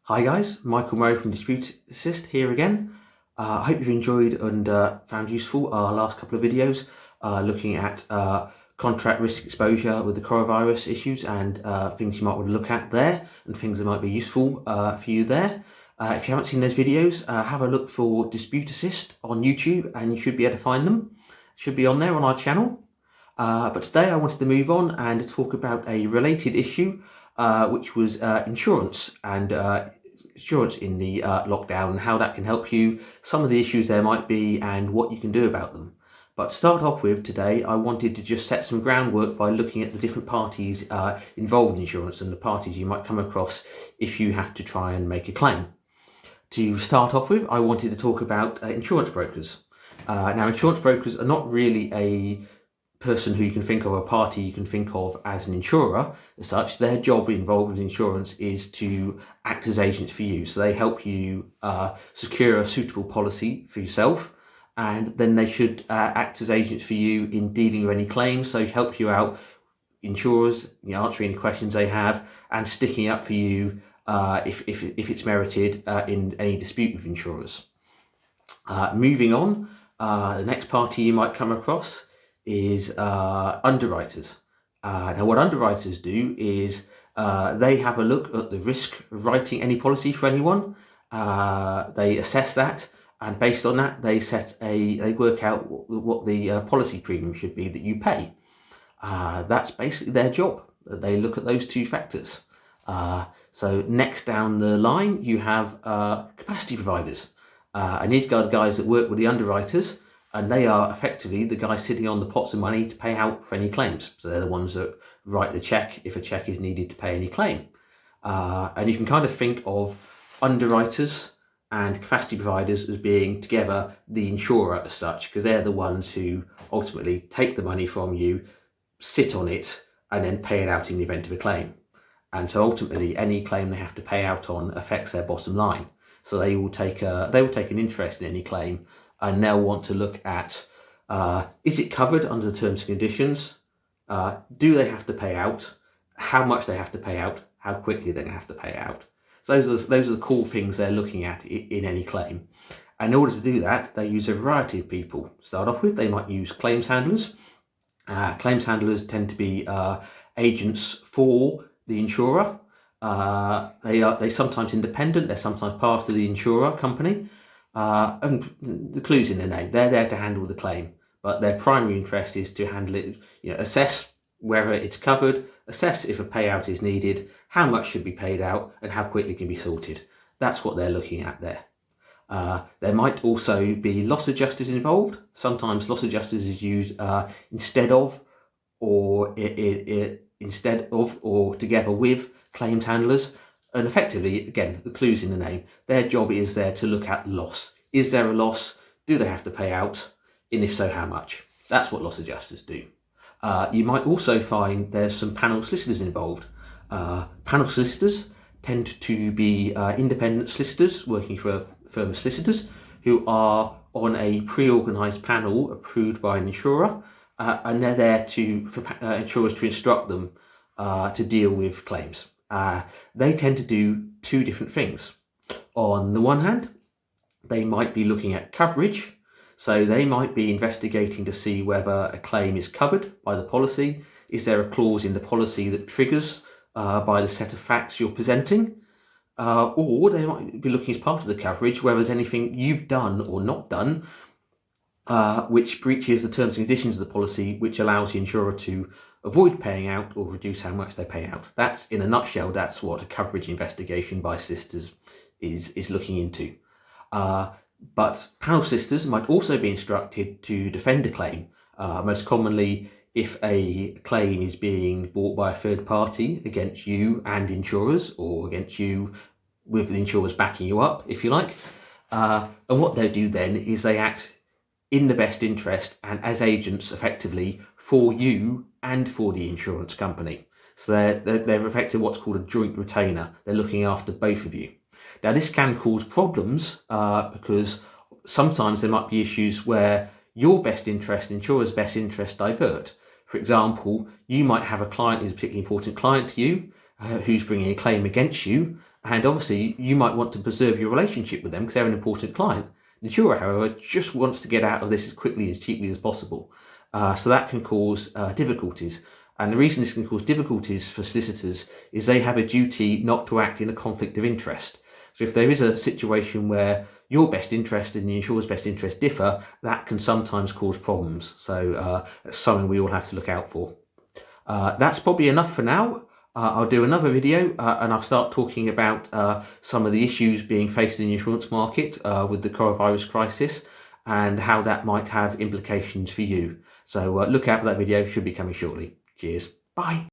Hi guys, Michael Murray from Dispute Assist here again. I hope you've enjoyed and found useful our last couple of videos looking at contract risk exposure with the coronavirus issues and things you might want to look at there and things that might be useful for you there. If you haven't seen those videos, have a look for Dispute Assist on YouTube and you should be able to find them. Should be on there on our channel. But today I wanted to move on and talk about a related issue, which was insurance and insurance in the lockdown and how that can help you, some of the issues there might be and what you can do about them. But to start off with today, I wanted to just set some groundwork by looking at the different parties involved in insurance and the parties you might come across if you have to try and make a claim. To start off with, I wanted to talk about insurance brokers. Now, insurance brokers are not really a person who you can think of, a party you can think of as an insurer as such. Their job involved with insurance is to act as agents for you. So they help you secure a suitable policy for yourself, and then they should act as agents for you in dealing with any claims. So help you out, insurers, answering any questions they have and sticking up for you if it's merited in any dispute with insurers. Moving on, the next party you might come across is underwriters. Now what underwriters do is they have a look at the risk of writing any policy for anyone. They assess that, and based on that they work out what the policy premium should be that you pay. That's basically their job. They look at those two factors. So next down the line you have capacity providers, and these are the guys that work with the underwriters, and they are effectively the guys sitting on the pots of money to pay out for any claims. So they're the ones that write the check if a check is needed to pay any claim. And you can kind of think of underwriters and capacity providers as being together the insurer as such, because they're the ones who ultimately take the money from you, sit on it, and then pay it out in the event of a claim. And so ultimately any claim they have to pay out on affects their bottom line. So they will take an interest in any claim, and they'll want to look at, is it covered under the terms and conditions? Do they have to pay out? How much they have to pay out? How quickly they're going to have to pay out? So those are the core things they're looking at in any claim. And in order to do that, they use a variety of people. To start off with, they might use claims handlers. Claims handlers tend to be agents for the insurer. They're sometimes independent, they're sometimes part of the insurer company. And the clue's in the name. They're there to handle the claim, but their primary interest is to handle it, assess whether it's covered, assess if a payout is needed, how much should be paid out, and how quickly it can be sorted. That's what they're looking at there. There might also be loss adjusters involved. Sometimes loss adjusters is used instead of or together with claims handlers. And effectively, again, the clue's in the name. Their job is there to look at loss. Is there a loss? Do they have to pay out? And if so, how much? That's what loss adjusters do. You might also find there's some panel solicitors involved. Panel solicitors tend to be independent solicitors working for a firm of solicitors who are on a pre-organised panel approved by an insurer, and they're there for insurers to instruct them to deal with claims. They tend to do two different things. On the one hand, they might be looking at coverage. So they might be investigating to see whether a claim is covered by the policy. Is there a clause in the policy that triggers by the set of facts you're presenting? Or they might be looking as part of the coverage whether there's anything you've done or not done which breaches the terms and conditions of the policy, which allows the insurer to avoid paying out or reduce how much they pay out. That's, in a nutshell, that's what a coverage investigation by solicitors is looking into. But panel solicitors might also be instructed to defend a claim. Most commonly, if a claim is being brought by a third party against you and insurers, or against you with the insurers backing you up, if you like. And what they do then is they act in the best interest and as agents effectively for you and for the insurance company. So they're effectively what's called a joint retainer. They're looking after both of you. Now this can cause problems because sometimes there might be issues where your best interest and insurer's best interest divert. For example, you might have a client who's a particularly important client to you, who's bringing a claim against you, and obviously you might want to preserve your relationship with them because they're an important client. The insurer, however, just wants to get out of this as quickly and as cheaply as possible. So that can cause difficulties. And the reason this can cause difficulties for solicitors is they have a duty not to act in a conflict of interest. So if there is a situation where your best interest and the insurer's best interest differ, that can sometimes cause problems. So that's something we all have to look out for. That's probably enough for now. I'll do another video and I'll start talking about some of the issues being faced in the insurance market with the coronavirus crisis and how that might have implications for you. So look out for that video, should be coming shortly. Cheers. Bye.